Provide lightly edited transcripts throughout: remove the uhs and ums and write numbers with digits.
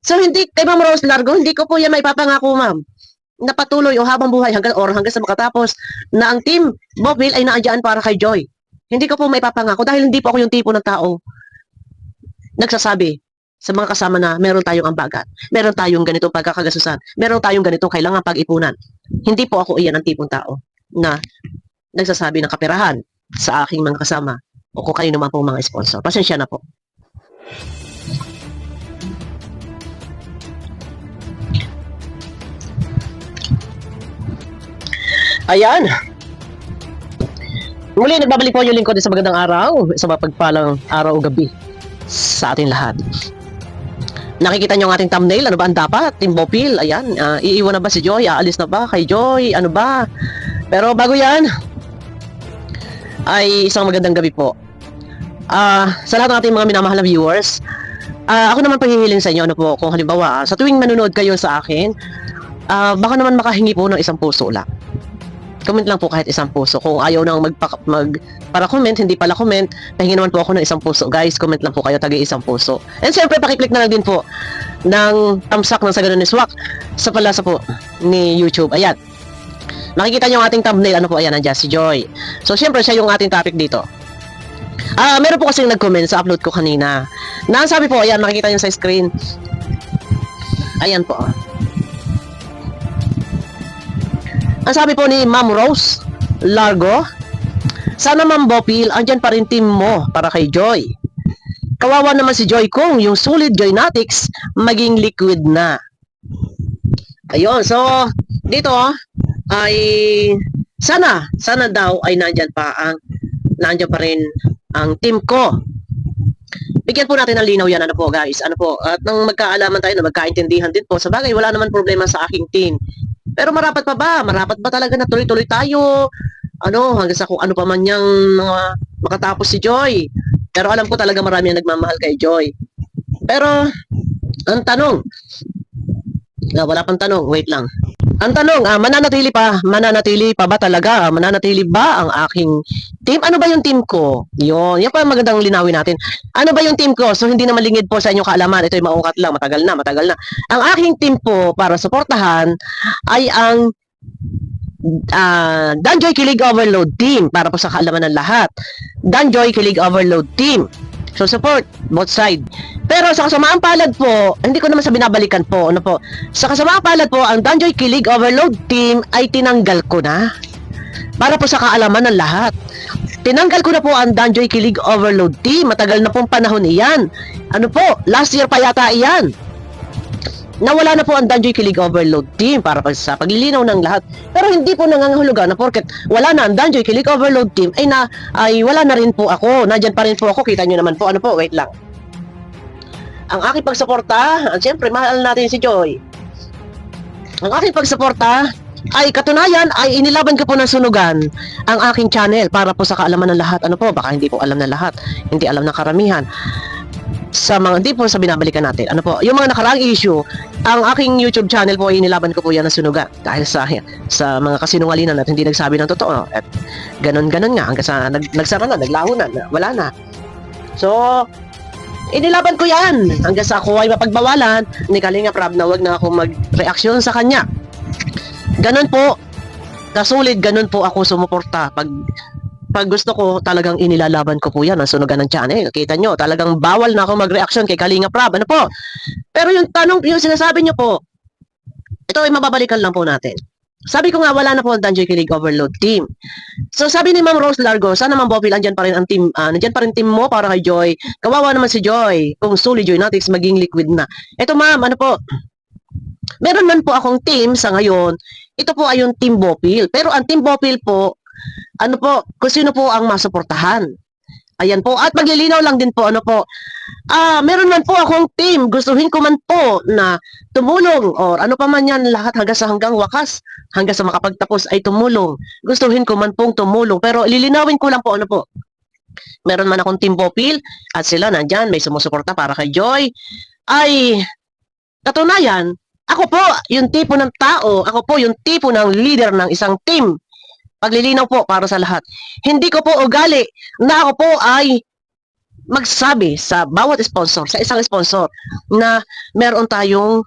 So hindi kay Ma'am Rose Largo, hindi ko po yan maipapangako, ma'am, na patuloy o habang buhay hanggang sa makatapos na ang team Bopil ay naandyan para kay Joy. Hindi ko po maipapangako dahil hindi po ako yung tipo ng tao nagsasabi sa mga kasama na meron tayong ambagan, meron tayong ganitong pagkakagasusan, meron tayong ganitong kailangan pag-ipunan. Hindi po ako iyan ang tipong tao na nagsasabi ng kaperahan sa aking mga kasama o kung kayo naman po mga sponsor. Pasensya na po. Ayan. Muli, nagbabalik po yung lingkod sa magandang araw, sa mapagpalang araw o gabi sa ating lahat. Nakikita nyo ang ating thumbnail, ano ba ang dapat? Team Bopil, ayan, iiwan na ba si Joy? Aalis na ba kay Joy? Ano ba? Pero bago yan, ay isang magandang gabi po. Sa lahat ng ating mga minamahal na viewers, ako naman panghihiling sa inyo, ano po, kung halimbawa, sa tuwing manonood kayo sa akin, baka naman makahingi po ng isang puso lang. Comment lang po kahit isang puso. Kung ayaw nang para comment, hindi pala comment, pahingi naman po ako ng isang puso. Guys, comment lang po kayo, tagi isang puso. And siyempre, pakiclick na lang din po ng thumbs up ng Sa Ganun ni Swak sa palasa po ni YouTube. Ayan. Makikita nyo ang ating thumbnail. Ano po, ayan, nandiyan si Joy. So, siyempre, siya yung ating topic dito. Meron po kasing nag-comment sa upload ko kanina. Na sabi po, ayan, makikita nyo sa screen. Ayan po. Ang sabi po ni Ma'am Rose Largo, sana Ma'am Bopil, andyan pa rin team mo para kay Joy. Kawawa naman si Joy kung yung solid Joynatics maging liquid na. Ayun, so dito ay sana daw ay nandyan pa rin ang team ko. Bigyan po natin ng linaw yan, ano po guys, ano po, at nang magkaalaman tayo na magkaintindihan din po, sa bagay wala naman problema sa aking team. Pero marapat pa ba? Marapat ba talaga na tuloy-tuloy tayo? Ano, hanggang sa kung ano pa man niyang makatapos si Joy. Pero alam ko talaga marami ang nagmamahal kay Joy. Pero, ang tanong, wala pang tanong, wait lang. Ang tanong, mananatili pa ba talaga? Mananatili ba ang aking team? Ano ba yung team ko? Yan pa magandang linawin natin. Ano ba yung team ko? So, hindi na malingid po sa inyong kaalaman. Ito'y maukat lang, matagal na. Ang aking team po para suportahan ay ang Danjoy Kilig Overload Team para po sa kaalaman ng lahat. Danjoy Kilig Overload Team. So, support both side. Pero sa kasamaang palad po, hindi ko naman sa binabalikan po, ano po, sa kasamaang palad po, ang Danjoy Kilig Overload Team ay tinanggal ko na. Para po sa kaalaman ng lahat. Tinanggal ko na po ang Danjoy Kilig Overload Team. Matagal na pong panahon iyan. Ano po, last year pa yata iyan. Nawala na po ang Danjoy Kilig Overload Team para sa paglilinaw ng lahat. Pero hindi po nangangahulugan na porket wala na ang Danjoy Kilig Overload Team ay wala na rin po ako. Nandiyan pa rin po ako. Kita nyo naman po. Ano po, wait lang. Ang aking pagsuporta, siyempre mahal natin si Joy. Ang aking pagsuporta ay katunayan ay inilaban ko po ng sunugan ang aking channel para po sa kaalaman ng lahat. Ano po, baka hindi po alam ng lahat. Hindi alam ng karamihan. Sa mga, hindi po sa binabalikan natin. Ano po, yung mga nakaraang issue, ang aking YouTube channel po ay inilaban ko po yan ng sunugan dahil sa mga kasinungalingan at hindi nagsabi ng totoo. At ganun nga hanggang sa nagsara na, naglaho na, wala na. So, inilaban ko yan hanggang sa ako ay mapagbawalan ni Kalinga Prab na wag na ako mag-reaksyon sa kanya. Ganun po, kasulid, ganun po ako sumuporta. Pag gusto ko, talagang inilalaban ko po yan ang sunugan ng channel. Kita nyo, talagang bawal na ako mag-reaction kay Kalinga Prab. Ano po? Pero yung tanong, yung sinasabi nyo po, ito ay mababalikan lang po natin. Sabi ko nga, wala na po ang Danjoy Kilig Overload Team. So sabi ni Ma'am Rose Largo, sana Ma'am Bopil, andyan pa rin ang team, andyan pa rin team mo para kay Joy. Kawawa naman si Joy, kung solid Joynatics maging liquid na. Ito ma'am, ano po, meron man po akong team sa ngayon, ito po ay yung Team Bopil. Pero ang Team Bopil po, ano po, kung sino po ang masuportahan. Ayan po. At maglilinaw lang din po, ano po, meron man po akong team, gustuhin ko man po na tumulong or ano pa man yan lahat hanggang wakas, hanggang sa makapagtapos ay tumulong. Gustuhin ko man pong tumulong. Pero lilinawin ko lang po, ano po, meron man akong Team Bopil at sila nandyan, may sumusuporta para kay Joy, ay katunayan, ako po yung tipo ng tao, ako po yung tipo ng leader ng isang team. Paglilinaw po para sa lahat. Hindi ko po ugali na ako po ay magsabi sa bawat sponsor, sa isang sponsor, na meron tayong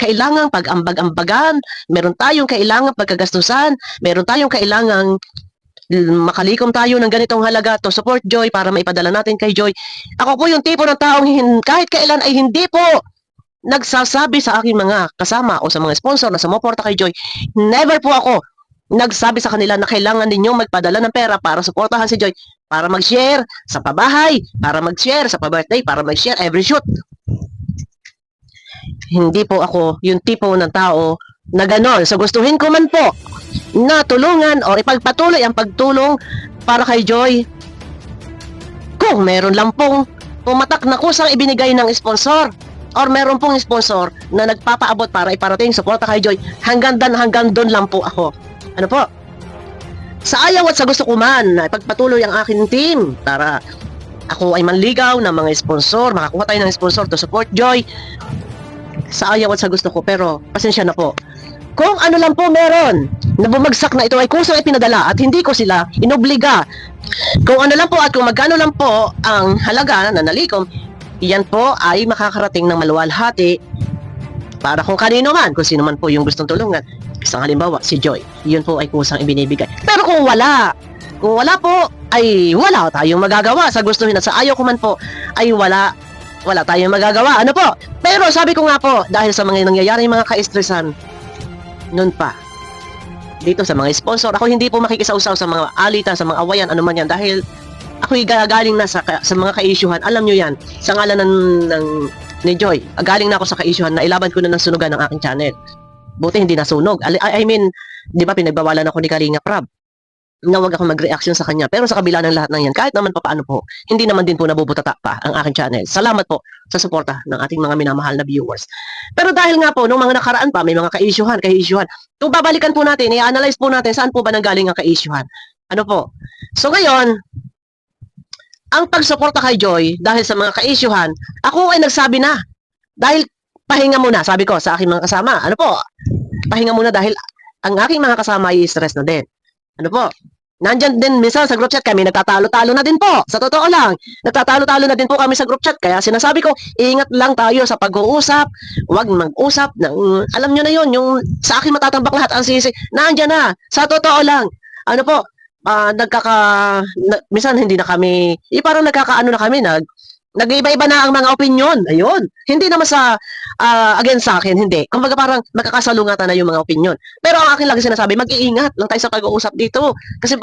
kailangang pag-ambag-ambagan, meron tayong kailangang pagkagastusan, meron tayong kailangang makalikom tayo ng ganitong halaga to support Joy para maipadala natin kay Joy. Ako po yung tipo ng taong kahit kailan ay hindi po nagsasabi sa aking mga kasama o sa mga sponsor na sumuporta kay Joy. Never po ako nagsabi sa kanila na kailangan ninyong magpadala ng pera para suportahan si Joy, para mag-share sa pabahay, para mag-share sa pa-birthday, para mag-share every shoot. Hindi po ako yung tipo ng tao na gano'n. So gustuhin ko man po na tulungan o ipagpatuloy ang pagtulong para kay Joy kung meron lang pong pumatak na kusang ibinigay ng sponsor or meron pong sponsor na nagpapaabot para iparating suporta kay Joy, hanggang doon lang po ako. Ano po? Sa ayaw at sa gusto ko man na ipagpatuloy ang aking team para ako ay manligaw ng mga sponsor, makakuha tayo ng sponsor to support Joy. Sa ayaw at sa gusto ko, pero pasensya na po. Kung ano lang po meron na bumagsak na ito ay kusang ipinadala at hindi ko sila inobliga. Kung ano lang po at kung magkano lang po ang halaga na nalikom, iyan po ay makakarating ng maluwalhati para kung kanino man, kung sino man po yung gustong tulungan. Isang halimbawa, si Joy. Yun po ay kusang ibinibigay. Pero kung wala po, ay wala tayong magagawa sa gustuhin at sa ayaw ko man po, ay wala tayong magagawa. Ano po? Pero sabi ko nga po, dahil sa mga nangyayari mga ka-estresan, noon pa, dito sa mga sponsor, ako hindi po makikisausaw sa mga alitan, sa mga awayan, ano man yan, dahil ako'y gagaling na sa mga ka-isyuhan. Alam nyo yan, sa ngalan ni Joy, galing na ako sa ka-isyuhan na ilaban ko na ng sunugan ng aking channel. Buti hindi nasunog. I mean, di ba pinagbawalan ako ni Kalinga Prab na wag ako mag-reaction sa kanya. Pero sa kabila ng lahat ng yan, kahit naman paano po, hindi naman din po nabubutata pa ang aking channel. Salamat po sa suporta ng ating mga minamahal na viewers. Pero dahil nga po, nung mga nakaraan pa, may mga ka-isyuhan. Kung babalikan po natin, i-analyze po natin saan po ba nanggaling ang ka-isyuhan. Ano po? So ngayon, ang pagsuporta kay Joy, dahil sa mga ka-isyuhan, ako ay nagsabi na. Dahil pahinga muna, sabi ko sa aking mga kasama. Ano po? Pahinga muna dahil ang aking mga kasama ay stress na din. Ano po? Nandyan din minsan sa group chat kami, nagtatalo-talo na din po. Sa totoo lang, nagtatalo-talo na din po kami sa group chat. Kaya sinasabi ko, ingat lang tayo sa pag-uusap. Huwag mag-usap. Alam nyo na yun, yung sa akin matatambak lahat ang sisi. Nandyan na. Sa totoo lang. Ano po? Minsan hindi na kami, parang nagkakaano na kami, nag-iba-iba na ang mga opinion. Ayun. Hindi naman sa against sa akin, hindi. Kumbaga parang magkakasalungatan na yung mga opinion. Pero ang akin lagi sinasabi, mag-iingat lang tayo sa pag-uusap dito. Kasi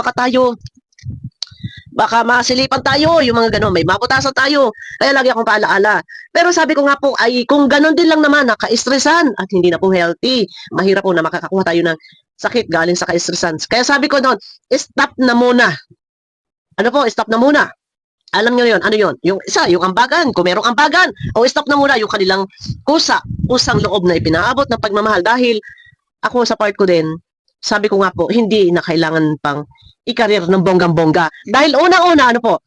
baka masilipan tayo, yung mga gano'n, may maputasan tayo. Kaya lagi akong paalaala. Pero sabi ko nga po, ay kung gano'n din lang naman, naka-stressan at hindi na po healthy, mahirap po na makakakuha tayo ng sakit galing sa ka-stressan. Kaya sabi ko noon, stop na muna. Ano po, stop na muna. Alam nyo yun, ano yun? Yung isa, yung ambagan, kung merong ambagan, o stop na muna yung kanilang kusang loob na ipinaabot ng pagmamahal. Dahil ako sa part ko din, sabi ko nga po, hindi na kailangan pang ikarir ng bonggang-bongga. Dahil unang-una, ano po,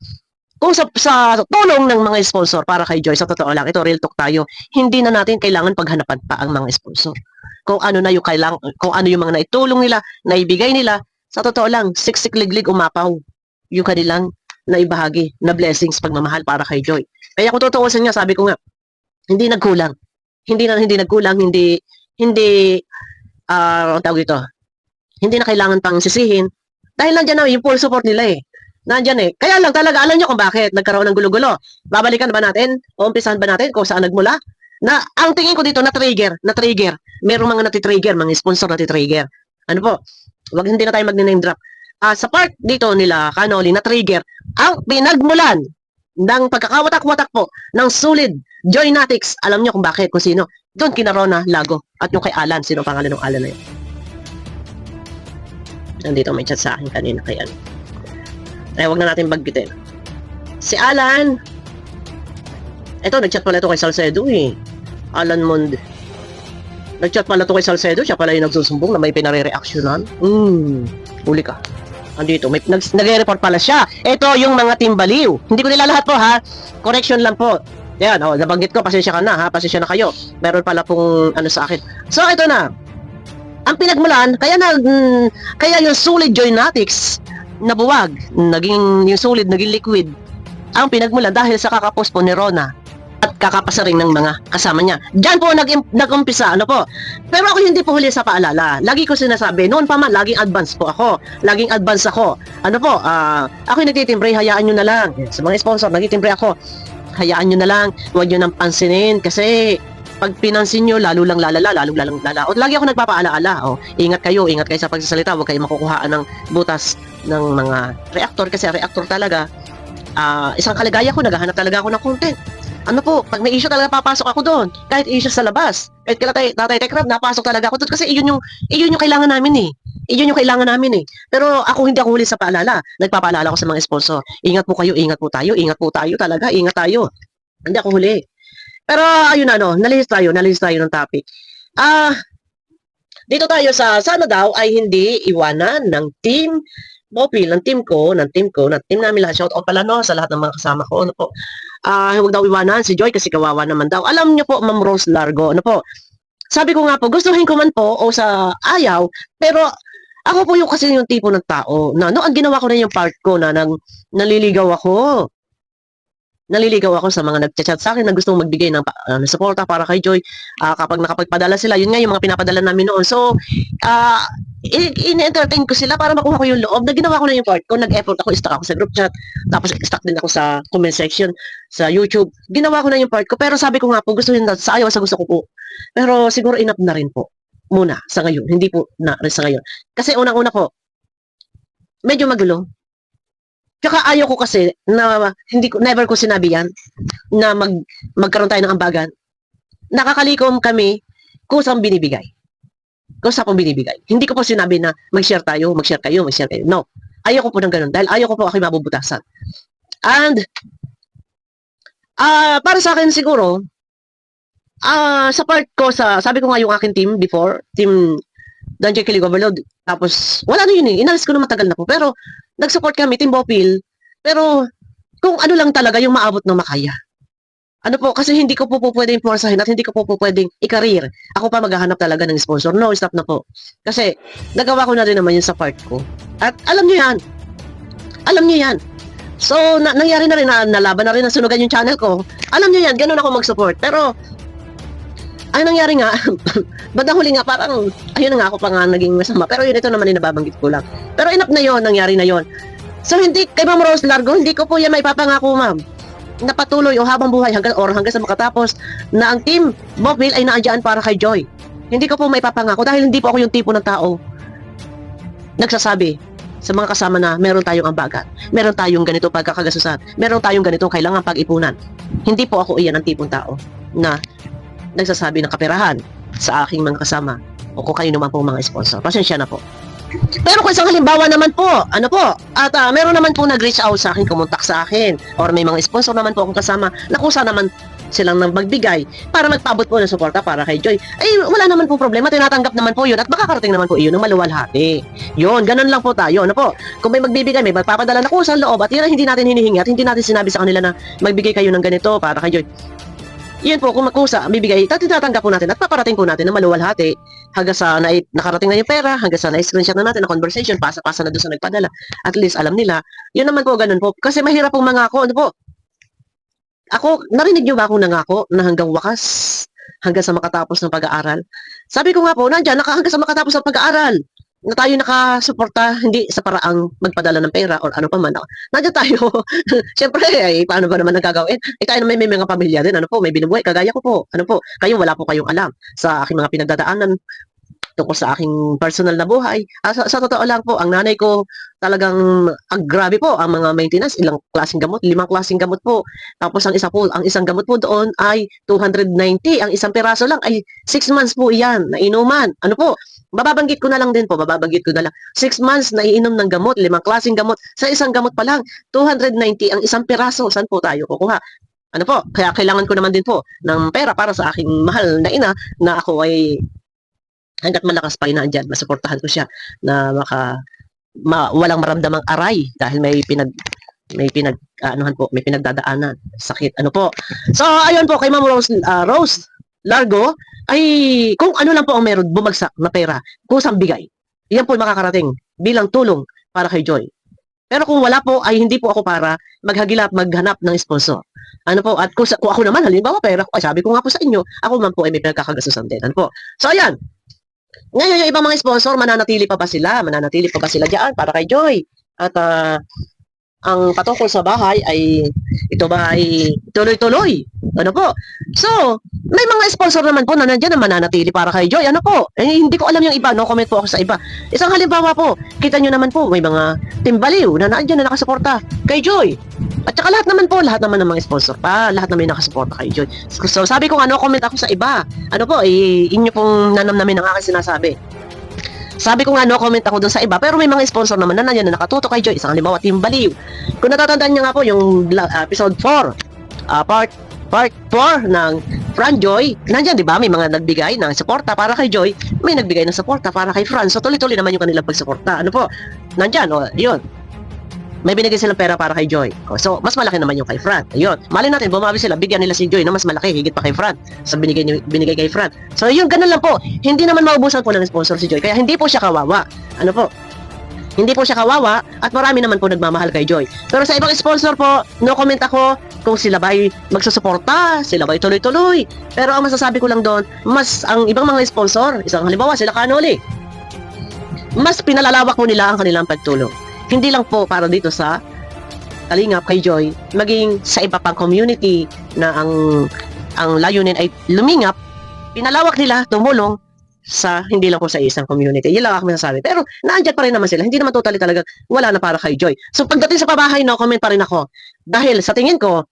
kung sa tulong ng mga sponsor para kay Joy, sa totoo lang, ito real talk tayo, hindi na natin kailangan paghanapan pa ang mga sponsor. Kung ano yung mga naitulong nila, naibigay nila, sa totoo lang, siksik-liglig umapaw yung kanilang naibahagi na blessings, pagmamahal para kay Joy. Kaya kung totoo sa niya, sabi ko nga, hindi nagkulang. Hindi nagkulang, tawag ito, hindi na kailangan pang sisihin dahil nandiyan na yung full support nila eh. Nandiyan eh. Kaya lang talaga, alam nyo kung bakit nagkaroon ng gulo-gulo. Babalikan ba natin? O umpisahan ba natin kung saan nagmula? Na ang tingin ko dito na trigger. Merong mga nati-trigger, mga sponsor nati-trigger. Ano po? Hindi na tayo mag-name drop. Sa part dito nila, Kanoli, na trigger, ang pinagmulan ng pagkakawatak-watak po ng Sulid Joynatics. Alam nyo kung bakit, kung sino. Doon kina Rona Lago at yung kay Alan. Sino pangalan ng Alan na yun? Nandito may chat sa akin kanina kay ano. Ay, wag na natin bagbitin. Si Alan, eto, nag-chat pala ito kay Salcedo eh. Alan Monde. Nag-chat pala ito kay Salcedo, siya pala yung nagsusumbong na may pinare-reactionan. Uli ka. Andito, nag-report pala siya. Ito yung mga timbaliw. Hindi ko nila lahat po ha. Correction lang po. Yan, nabanggit ko, pasensya ka na ha. Pasensya na kayo. Meron pala pong ano sa akin. So, ito na. Ang pinagmulan, kaya yung Sulid Joynatics nabuwag. Yung Sulid naging liquid. ang pinagmulan dahil sa kakapost po ni Rona at kakapasa rin ng mga kasama niya. Diyan po nag-umpisa, ano po. Pero ako hindi po huli sa paalala. Lagi ko sinasabi, noon pa man, laging advance po ako. Laging advance ako. Ano po, ako yung nagtitimbre, hayaan nyo na lang. Sa mga sponsor, nagtitimbre ako. Hayaan nyo na lang, huwag nyo nang pansinin kasi pag pinansin nyo, lalo lang lalala, lalo lang lala. O, lagi ako nagpapaalaala. O, ingat kayo sa pagsasalita, huwag kayo makukuhaan ng butas ng mga reactor kasi reactor talaga. Isang kaligaya ko, naghahanap talaga ako ng content. Ano po, pag may issue talaga papasok ako doon. Kahit issue sa labas. Kahit kila Tatay Tekrab, napasok talaga ako doon kasi iyon yung kailangan namin eh. Iyon yung kailangan namin eh. Pero ako hindi ako huli sa paalala. Nagpapaalala ko sa mga sponsor. Ingat po kayo, ingat po tayo talaga, ingat tayo. Hindi ako huli. Pero ayun nalihis tayo ng topic. Dito tayo sana daw ay hindi iwanan ng team Mopil, ng team namin lahat. Shout out pala sa lahat ng mga kasama ko. Ano po? Huwag daw iwanan si Joy kasi kawawa naman daw. Alam niyo po, Ma'am Rose Largo, ano po? Sabi ko nga po, gustuhin ko man po o sa ayaw, pero ako po yung kasi yung tipo ng tao na ang ginawa ko na yung part ko na naliligaw ako. Naliligaw ako sa mga nagchat-chat sa akin na gustong magbigay ng suporta para kay Joy. Kapag nakapagpadala sila, yun nga yung mga pinapadala namin noon. So, in-entertain ko sila para makuha ko yung loob na ginawa ko na yung part ko. Nag-effort ako, stuck ako sa group chat, tapos stuck din ako sa comment section sa YouTube. Ginawa ko na yung part ko, pero sabi ko nga po, gusto nyo sa ayaw sa gusto ko po. Pero siguro enough na rin po. Muna, sa ngayon. Hindi po na rin sa ngayon. Kasi unang-una po, medyo magulo. Tsaka ayaw ko kasi na never ko sinabi yan na magkaroon tayo ng ambagan. Nakakalikom kami kusang binibigay. Kusa pong binibigay. Hindi ko po sinabi na mag-share kayo. No. Ayaw ko po ng ganun dahil ayaw ko po ako mabubutasan. And para sa akin siguro sa part ko sabi ko nga yung aking team before, team Dungeon Kilig Overload. Tapos wala na yun eh. Inalis ko na matagal na po. Pero nag-support kami, Team Bopil, pero kung ano lang talaga yung maabot ng makaya. Ano po, kasi hindi ko po pwedeng porsahin at hindi ko po pwedeng i-career. Ako pa maghahanap talaga ng sponsor. No, stop na po. Kasi nagawa ko na rin naman yun sa part ko. At alam niyo yan. Alam niyo yan. So, nangyari na rin na nalaban na rin na sunugan yung channel ko. Alam niyo yan, ganun ako mag-support. Pero, ay nangyari nga, bandang huli nga parang, ayun nga ako pa nga naging masama. Pero yun, ito naman yung nababanggit ko lang. Pero enough na yon, nangyari na yon. So hindi, kay Ma'am Rose Largo, hindi ko po yan may papangako ma'am. Napatuloy o habang buhay hanggang sa makatapos na ang team Bopil ay naandyan para kay Joy. Hindi ko po may papangako dahil hindi po ako yung tipo ng tao nagsasabi sa mga kasama na meron tayong ambagan, meron tayong ganito pagkakagasusan, meron tayong ganitong kailangan pag-ipunan. Hindi po ako iyan ang tipong tao na nagsasabi ng kaperahan sa aking mga kasama o kung kayo naman po mga sponsor. Pasensya na po. Pero kung isang halimbawa naman po, ano po, at meron naman po nag-reach out sa akin, kumontak sa akin, or may mga sponsor naman po akong kasama, na kusa naman silang nang magbigay para magpaabot po ng suporta para kay Joy. Ay, wala naman po problema, tinatanggap naman po yun at makakarating naman po iyon ng maluwalhati. Yun, ganun lang po tayo, ano po. Kung may magbibigay, may magpapadala na kusa loob at yun hindi natin hinihingi at hindi natin sinabi sa kanila na magbigay kayo ng ganito para kay Joy. Yun po, kung magkusa, bibigay, tinatanggap po natin at paparating po natin na maluwalhati hanggang sa nakarating na yung pera, hanggang sa na-screenshot na natin na conversation, pasa-pasa na doon sa nagpadala. At least alam nila. Yun naman po, ganun po. Kasi mahirap pong mangako, ano po. Ako, narinig nyo ba akong nangako na hanggang wakas, hanggang sa makatapos ng pag-aaral? Sabi ko nga po, hanggang sa makatapos ng pag-aaral, na tayo nakasuporta, hindi sa paraang magpadala ng pera or ano pa man. Nandiyan tayo. Siyempre, paano ba naman nagagawin? Tayo naman may mga pamilya din. Ano po, may binubuhay. Kagaya ko po. Ano po, wala po kayong alam sa aking mga pinagdadaanan tungkol sa aking personal na buhay. Sa totoo lang po, ang nanay ko talagang grabe po ang mga maintenance, ilang klaseng gamot, 5 klaseng gamot po. Tapos ang isang gamot po doon ay 290, ang isang piraso lang ay 6 months po iyan na inuman. Ano po? Bababanggit ko na lang din po, 6 months na iinom ng gamot, 5 klaseng gamot. Sa isang gamot pa lang, 290 ang isang piraso. Saan po tayo kukuha? Ano po? Kaya kailangan ko naman din po ng pera para sa aking mahal na ina na ako ay hanggat malakas pa inaandyan, masuportahan ko siya na walang maramdamang aray dahil may pinagdadaanan, sakit, ano po. So, ayun po, kay Ma'am Rose Largo, ay kung ano lang po ang meron, bumagsak na pera, kusang bigay. Yan po makakarating bilang tulong para kay Joy. Pero kung wala po, ay hindi po ako para maghanap ng sponsor. Ano po, at kung ako naman, halimbawa pera ko, ay sabi ko nga po sa inyo, ako man po ay may pinagkakagastusan din. Ano po. So, ayan. Ngayon, yung ibang mga sponsor, mananatili pa ba sila? Mananatili pa ba sila diyan para kay Joy? At ang patungkol sa bahay ay ito ba ay tuloy-tuloy? Ano po? So, may mga sponsor naman po na nandiyan na mananatili para kay Joy. Ano po? Eh, hindi ko alam yung iba. No comment po ako sa iba. Isang halimbawa po, kita nyo naman po, may mga timbaliw na nandiyan na nakasuporta kay Joy. At saka lahat naman ng mga sponsor pa, lahat naman nakasuporta kay Joy. So, sabi ko nga, no comment ako sa iba. Ano po, inyo pong nanamnamin ang aking sinasabi. Sabi ko nga, no comment ako dun sa iba, pero may mga sponsor naman na nandiyan na nakatuto kay Joy. Isang halimbawa, Team Baliw. Kung natatandaan niya nga po yung episode 4, part 4 ng Fran Joy, nandiyan, di ba? May mga nagbigay ng suporta para kay Joy, may nagbigay ng suporta para kay Fran. So, tuloy-tuloy naman yung kanilang pagsuporta. Ano po? Nandiyan, o, yun. May binigay silang pera para kay Joy. O, so, mas malaki naman yung kay Fran. Ayun. Mali natin, bumawi sila, bigyan nila si Joy na mas malaki, higit pa kay Fran. So, binigay kay Fran. So, yun, ganun lang po. Hindi naman maubusan po ng sponsor si Joy. Kaya hindi po siya kawawa. Ano po? Hindi po siya kawawa at marami naman po nagmamahal kay Joy. Pero sa ibang sponsor po, no comment ako kung sila ba'y magsusuporta, sila ba'y tuloy-tuloy. Pero ang masasabi ko lang doon, mas ang ibang mga sponsor, isang halimbawa sila Kanoli, mas pinalalawak mo nila ang kanilang pagtulong. Hindi lang po para dito sa Kalingap kay Joy, maging sa iba pang community na ang layunin ay lumingap, pinalawak nila, tumulong sa hindi lang po sa isang community. Yun lang ako masasabi. Pero naandyan pa rin naman sila. Hindi naman totally talaga wala na para kay Joy. So pagdating sa pabahay, no comment pa rin ako. Dahil sa tingin ko,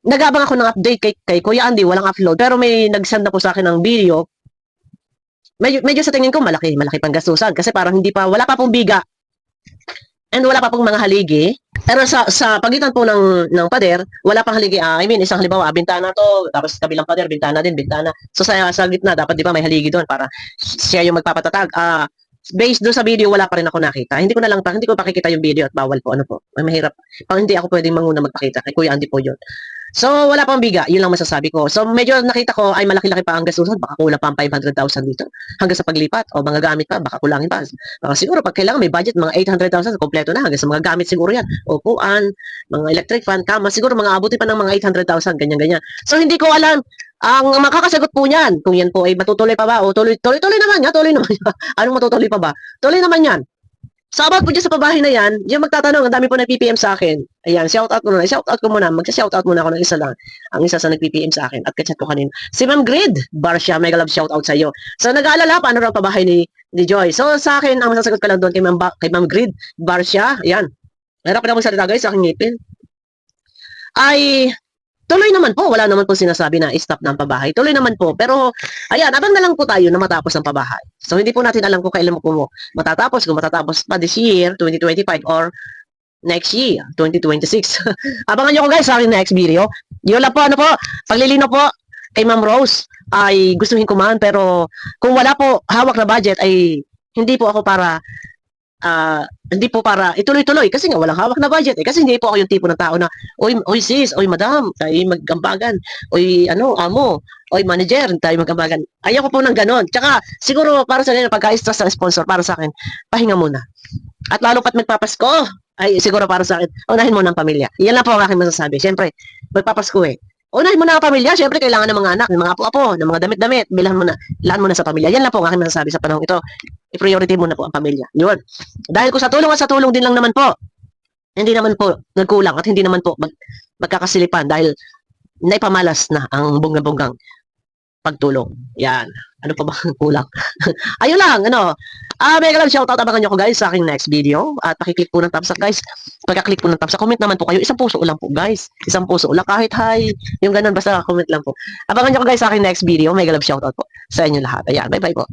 nagabang ako ng update kay Kuya Andy, walang upload. Pero may nagsend na po sa akin ng video. Medyo sa tingin ko, malaki pang gastusan. Kasi parang wala pa pong biga. And wala pa pong mga haligi. Pero sa pagitan po ng pader, wala pang haligi. I mean, isang halimbawa, bintana to, tapos kabilang pader, bintana din, bintana. So sa gitna, dapat di ba may haligi doon para siya yung magpapatatag. Based doon sa video, wala pa rin ako nakita. Hindi ko pakikita yung video at bawal po. Ano po? May mahirap. Pang hindi ako pwedeng manguna magpakita. Kay Kuya Andy po yun. So, wala pang biga. Yun lang masasabi ko. So, medyo nakita ko ay malaki-laki pa ang gastusan. Baka kulang pa ang 500,000 dito. Hanggang sa paglipat. O mga gamit pa. Baka kulangin pa. Siguro, pag kailangan may budget, mga 800,000, kompleto na. Hanggang sa mga gamit siguro yan. Upuan, mga electric fan, kama. Siguro, mga abutin pa ng mga 800,000. Ganyan-ganyan. So, hindi ko alam ang makakasagot po niyan. Kung yan po ay matutuloy pa ba? O tuloy naman yan. Tuloy naman yan. Anong matutuloy pa ba? Tuloy naman yan. So, about po dyan sa pabahay na yan, yung magtatanong, ang dami po nag-PPM sa akin. Ayan, shout-out ko muna. Shout-out ko muna. Mag-shout-out muna ako ng isa lang. Ang isa sa nag-PPM sa akin. At kachat ko kanina. Si Ma'am Grid, Barcia, mega love shout-out sa iyo. So, nag-aalala, paano raw pabahay ni Joy? So, sa akin, ang masasagot ko lang doon kay Ma'am Grid, Barcia, ayan. Mahirap na magsalita guys sa aking ngipin. Ay, tuloy naman po. Wala naman po sinasabi na stop ng pabahay. Tuloy naman po. Pero, ayan, abang na lang po tayo na matapos ang pabahay. So, hindi po natin alam kung kailan po matatapos. Kung matatapos pa this year, 2025, or next year, 2026. Abangan nyo ko guys sa aking next video. Yun lang po, ano po, paglilino po kay Ma'am Rose ay gustuhin ko man. Pero, kung wala po hawak na budget ay hindi po ako para hindi po para ituloy-tuloy kasi nga walang hawak na budget kasi hindi po ako yung tipo ng tao na oy sis, oy madam, tayo maggambagan, oy amo, oy manager, tayo maggambagan. Ayaw ko po ng ganon. Tsaka siguro para sa ganyan pagka-stress ng sponsor para sa akin, pahinga muna. At lalo pat magpapasko, ay siguro para sa akin, unahin mo ng pamilya. Yan lang po ang aking masasabi. Siyempre, magpapasko unahin mo na ang pamilya. Siyempre, kailangan ng mga anak, ng mga apo-apo, ng mga damit-damit. Bilahan mo na sa pamilya. Yan lang po ang aking masasabi sa panahon ito. I-priority mo na po ang pamilya. Yun. Dahil kung sa tulong at sa tulong din lang naman po, hindi naman po nagkulang at hindi naman po magkakasilipan dahil naipamalas na ang bonggang-bonggang pagtulong. Yan. Ano pa ba ang kulang? Ayun lang, mega lang shoutout, abangan nyo ko guys sa aking next video. At pakiclick po ng thumbs up guys. Pagka-click po ng thumbs up, comment naman po kayo. Isang puso lang po guys. Isang puso lang. Kahit hi, yung ganun, basta comment lang po. Abangan nyo ko guys sa aking next video. Mega love shoutout po sa inyo lahat. Ayan, bye bye po.